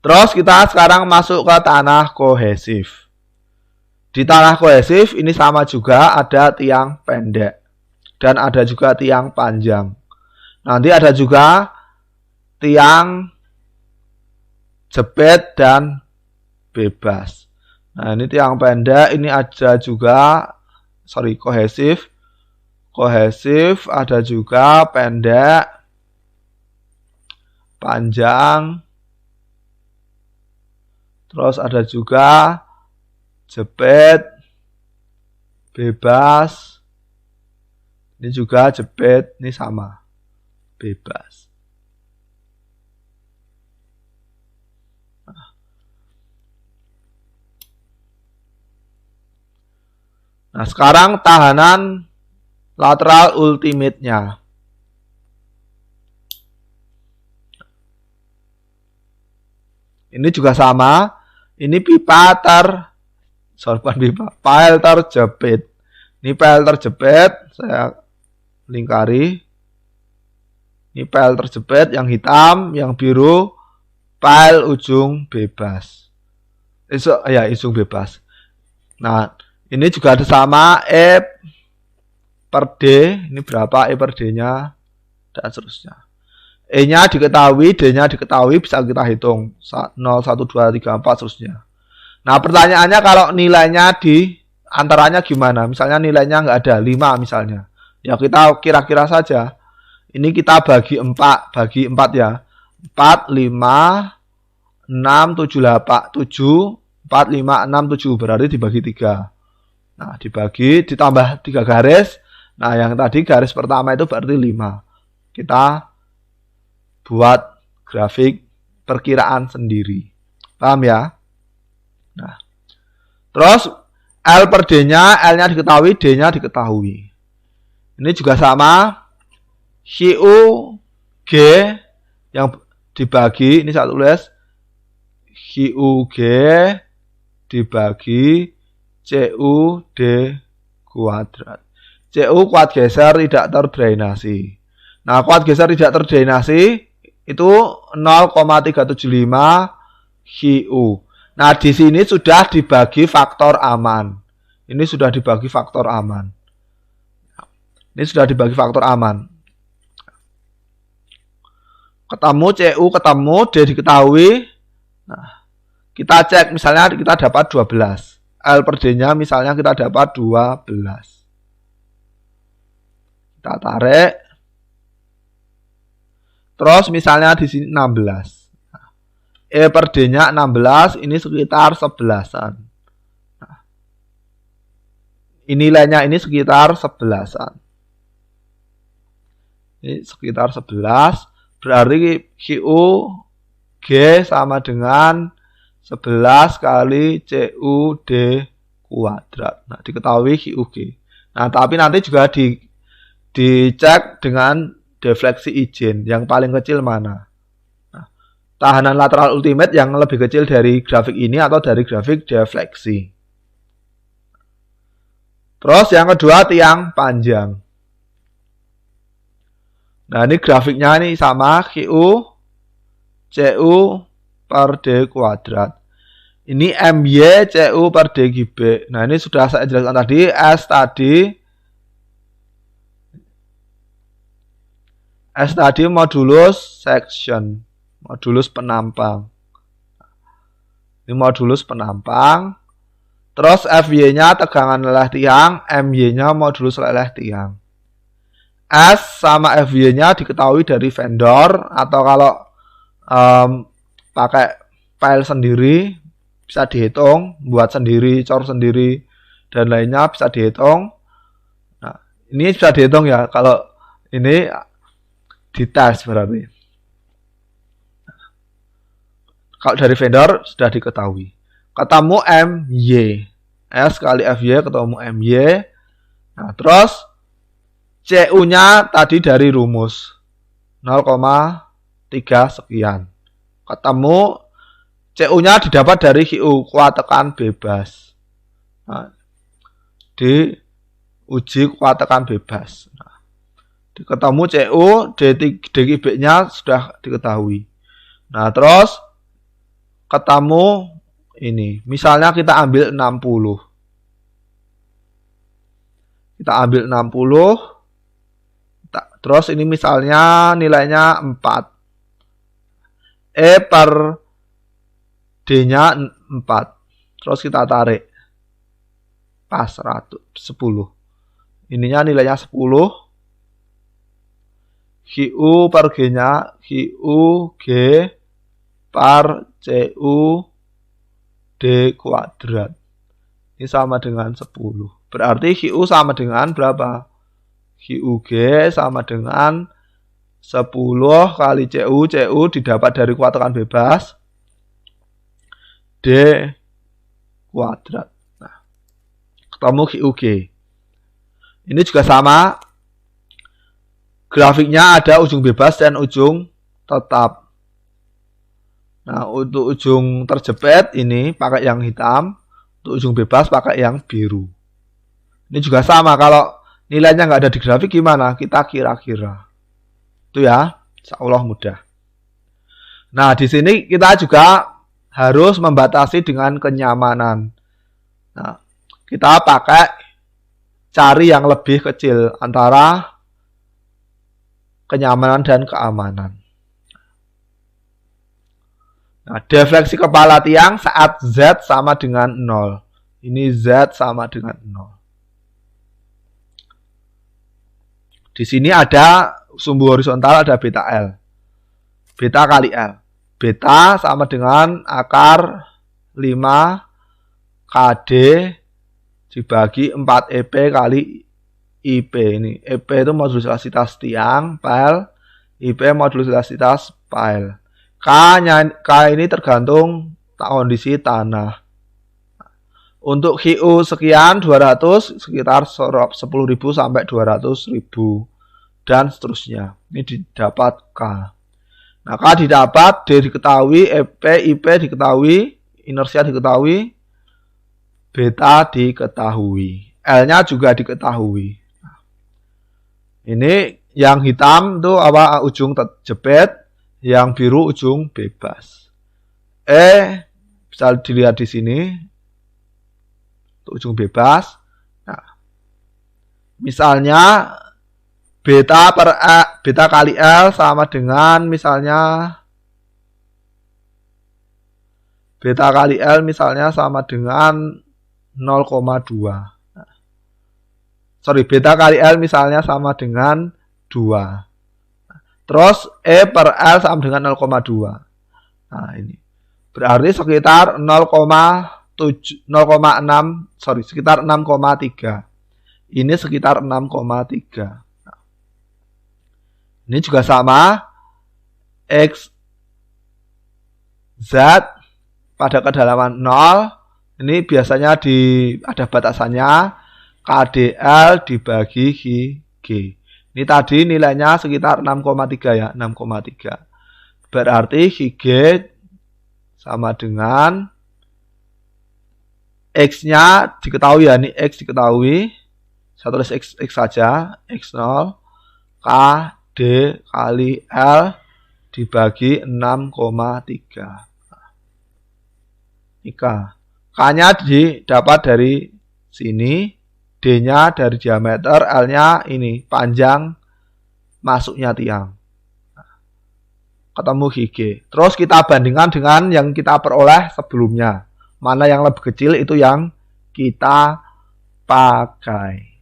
Terus kita sekarang masuk ke tanah kohesif. Di tanah kohesif ini sama juga ada tiang pendek dan ada juga tiang panjang. Nanti ada juga tiang jepit dan bebas. Nah, ini tiang pendek, ini ada juga kohesif. Kohesif ada juga pendek, panjang. Terus ada juga jepit, bebas. Ini juga jepit, ini sama, bebas. Nah, sekarang tahanan lateral ultimate-nya. Ini juga sama. Ini file terjepit. Ini file terjepit, saya lingkari. Ini file terjepit yang hitam, yang biru, file ujung bebas. Ujung bebas. Nah, ini juga ada sama E per D, ini berapa E per D-nya, dan seterusnya. E-nya diketahui, D-nya diketahui, bisa kita hitung. 0, 1, 2, 3, 4, seterusnya. Nah, pertanyaannya kalau nilainya di antaranya gimana? Misalnya nilainya nggak ada, 5 misalnya. Ya kita kira-kira saja. Ini kita bagi 4 ya. 4, 5, 6, 7, 8, 7, 4, 5, 6, 7, berarti dibagi 3. Nah, dibagi, ditambah 3 garis. Nah, yang tadi garis pertama itu berarti 5. Kita buat grafik perkiraan sendiri. Paham ya? Nah, terus L per D-nya, L-nya diketahui, D-nya diketahui. Ini juga sama. QU, G, yang dibagi, ini saya tulis. QU, G, dibagi CUD kuadrat. CU kuat geser tidak terdrainasi. Nah, kuat geser tidak terdrainasi itu 0,375 QU. Nah, di sini sudah dibagi faktor aman. Ini sudah dibagi faktor aman. Ini sudah dibagi faktor aman. Ketemu CU, ketemu D diketahui. Nah, kita cek misalnya kita dapat 12. L per D-nya misalnya kita dapat 12. Kita tarik. Terus misalnya di sini 16. E per D-nya 16, ini sekitar 11-an. Nah, nilainya ini sekitar 11-an. Ini sekitar 11. Berarti QU G sama dengan 11 kali CUD kuadrat. Nah, diketahui QG. Nah, tapi nanti juga dicek dengan defleksi izin. Yang paling kecil mana? Nah, tahanan lateral ultimate yang lebih kecil dari grafik ini atau dari grafik defleksi. Terus yang kedua tiang panjang. Nah, ini grafiknya ini sama QU CU per D kuadrat. Ini MY CU per DGB. Nah, ini sudah saya jelaskan tadi. S tadi modulus section. Modulus penampang. Ini modulus penampang. Terus FY-nya tegangan leleh tiang. MY-nya modulus leleh tiang. S sama FY-nya diketahui dari vendor. Atau kalau pakai file sendiri bisa dihitung, buat sendiri, cor sendiri, dan lainnya bisa dihitung. Nah, ini bisa dihitung ya, kalau ini dites berarti. Kalau dari vendor sudah diketahui. Ketemu MY, S kali FY ketemu MY. Nah, terus CU-nya tadi dari rumus 0,3 sekian. Ketemu CU-nya didapat dari QU, kuat tekan bebas. Nah, diuji kuat tekan bebas. Nah, ketemu CU, DGB-nya sudah diketahui. Nah, terus ketemu ini. Misalnya kita ambil 60. Kita ambil 60. Terus ini misalnya nilainya 4. E per D-nya 4. Terus kita tarik. Pas 10. Ininya nilainya 10. QU per G-nya QU G per CU D kuadrat. Ini sama dengan 10. Berarti QU sama dengan berapa? QUG sama dengan 10 kali CU. CU didapat dari kuadran bebas. D kuadrat. Nah, ketemu QUG. Ini juga sama. Grafiknya ada ujung bebas dan ujung tetap. Nah, untuk ujung terjepit ini pakai yang hitam. Untuk ujung bebas pakai yang biru. Ini juga sama. Kalau nilainya nggak ada di grafik gimana? Kita kira-kira. Itu ya. Insyaallah mudah. Nah, di sini kita juga harus membatasi dengan kenyamanan. Nah, kita pakai cari yang lebih kecil antara kenyamanan dan keamanan. Nah, defleksi kepala tiang saat Z sama dengan 0. Ini Z sama dengan 0. Di sini ada sumbu horizontal, ada beta L. Beta kali L. Beta sama dengan akar 5 KD dibagi 4 EP kali IP. Ini EP itu modulus elastisitas tiang, PL. IP modulus elastisitas PL. K ini tergantung kondisi tanah. Untuk QU sekian 200 sekitar 10.000 sampai 200.000 dan seterusnya. Ini didapat K. Nah, K didapat, D diketahui, EP, IP diketahui, inersia diketahui, beta diketahui, L-nya juga diketahui. Ini yang hitam itu apa? Ujung terjepit, yang biru ujung bebas. Bisa dilihat di sini. Ujung bebas. Nah, misalnya beta kali L sama dengan misalnya beta kali L misalnya sama dengan 0,2. Sorry, beta kali L misalnya sama dengan 2. Terus E per L sama dengan 0,2. Nah, ini berarti sekitar 6,3. Ini sekitar 6,3. Nah, ini juga sama. X Z pada kedalaman 0. Ini biasanya ada batasannya. KDL dibagi G. Ini tadi nilainya sekitar 6,3 ya. 6,3. Berarti G sama dengan X-nya diketahui ya, ini X diketahui. Saya tulis X saja, X0 K D kali L dibagi 6,3. Ini K. K-nya didapat dari sini, D-nya dari diameter, L-nya ini panjang masuknya tiang. Ketemu GG. Terus kita bandingkan dengan yang kita peroleh sebelumnya. Mana yang lebih kecil itu yang kita pakai.